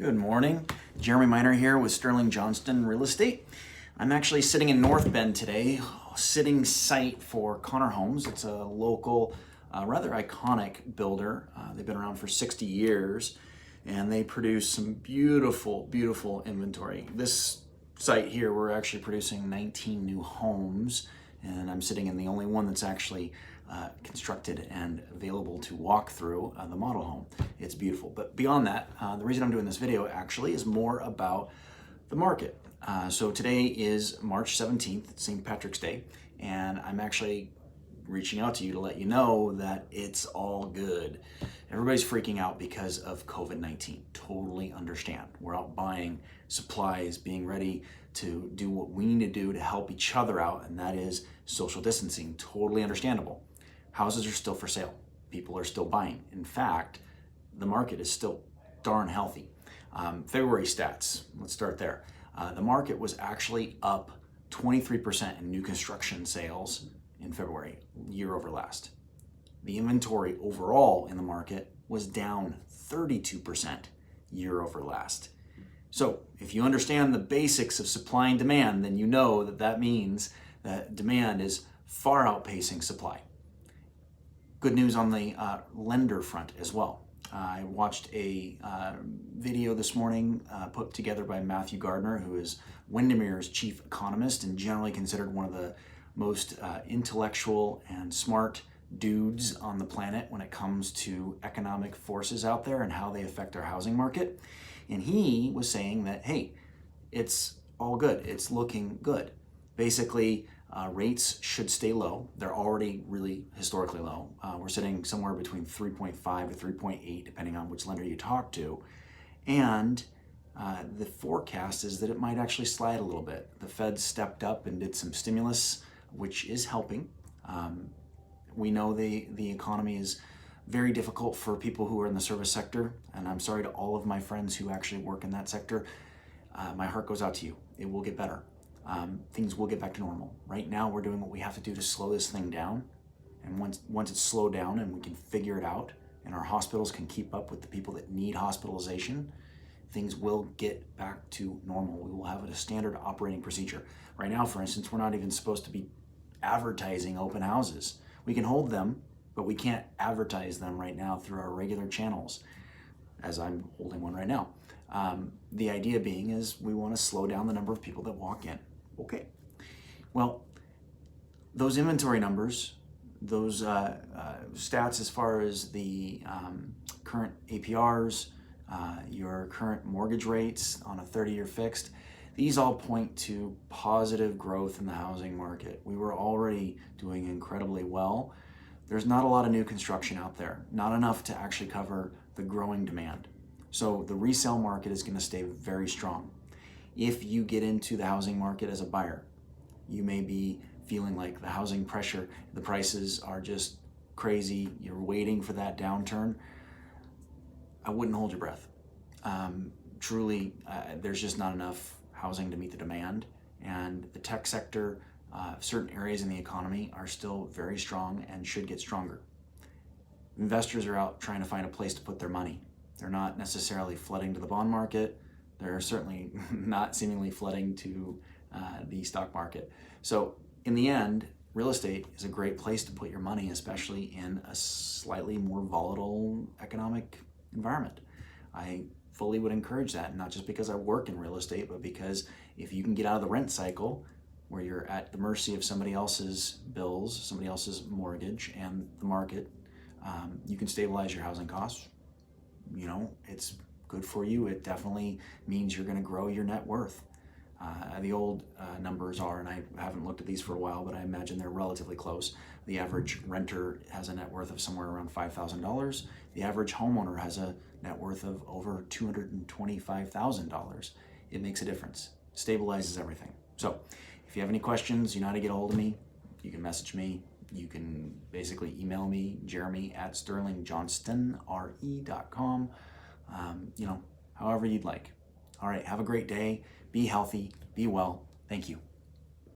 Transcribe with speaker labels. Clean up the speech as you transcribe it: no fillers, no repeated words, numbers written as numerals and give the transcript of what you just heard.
Speaker 1: Good morning. Jeremy Miner here with Sterling Johnston Real Estate. I'm actually sitting in North Bend today, sitting site for Connor Homes. It's a local, rather iconic builder. They've been around for 60 years and they produce some beautiful, beautiful inventory. This site here, we're actually producing 19 new homes, and I'm sitting in the only one that's actually constructed and available to walk through, the model home. It's beautiful. But beyond that, the reason I'm doing this video actually is more about the market. So today is March 17th, St. Patrick's Day, and I'm actually reaching out to you to let you know that it's all good. Everybody's freaking out because of COVID-19. Totally understand. We're out buying supplies, being ready to do what we need to do to help each other out, and that is social distancing. Totally understandable. Houses are still for sale. People are still buying. In fact, the market is still darn healthy. February stats, let's start there. The market was actually up 23% in new construction sales in February, year over last. The inventory overall in the market was down 32% year over last. So if you understand the basics of supply and demand, then you know that that means that demand is far outpacing supply. Good news on the lender front as well. I watched a video this morning put together by Matthew Gardner, who is Windermere's chief economist and generally considered one of the most intellectual and smart dudes on the planet when it comes to economic forces out there and how they affect our housing market. And he was saying that, hey, it's all good. It's looking good. Basically, rates should stay low. They're already really historically low. We're sitting somewhere between 3.5 to 3.8, depending on which lender you talk to. And the forecast is that it might actually slide a little bit. The Fed stepped up and did some stimulus, which is helping. We know the economy is very difficult for people who are in the service sector, and I'm sorry to all of my friends who actually work in that sector. My heart goes out to you. It will get better. Things will get back to normal. Right now, we're doing what we have to do to slow this thing down, and once it's slowed down and we can figure it out, and our hospitals can keep up with the people that need hospitalization, things will get back to normal. We will have a standard operating procedure. Right now, for instance, we're not even supposed to be advertising open houses. We can hold them, but we can't advertise them right now through our regular channels, as I'm holding one right now. The idea being is we want to slow down the number of people that walk in. Okay. Well, those inventory numbers, those stats as far as the current APRs, your current mortgage rates on a 30-year fixed, these all point to positive growth in the housing market. We were already doing incredibly well. There's not a lot of new construction out there, not enough to actually cover the growing demand. So the resale market is going to stay very strong. If you get into the housing market as a buyer, you may be feeling like the housing pressure, the prices are just crazy, you're waiting for that downturn. I wouldn't hold your breath. Truly, there's just not enough housing to meet the demand, and the tech sector, certain areas in the economy are still very strong and should get stronger. Investors are out trying to find a place to put their money. They're not necessarily flooding to the bond market. They're certainly not seemingly flooding to the stock market. So in the end, real estate is a great place to put your money, especially in a slightly more volatile economic environment. I fully would encourage that, not just because I work in real estate, but because if you can get out of the rent cycle where you're at the mercy of somebody else's bills, somebody else's mortgage, and the market, you can stabilize your housing costs. You know, it's good for you. It definitely means you're going to grow your net worth. The old numbers are, and I haven't looked at these for a while, but I imagine they're relatively close. The average renter has a net worth of somewhere around $5,000. The average homeowner has a net worth of over $225,000. It makes a difference. Stabilizes everything. So if you have any questions, you know how to get a hold of me. You can message me. You can basically email me, jeremy@sterlingjohnstonre.com. However you'd like. All right, have a great day. Be healthy. Be well. Thank you.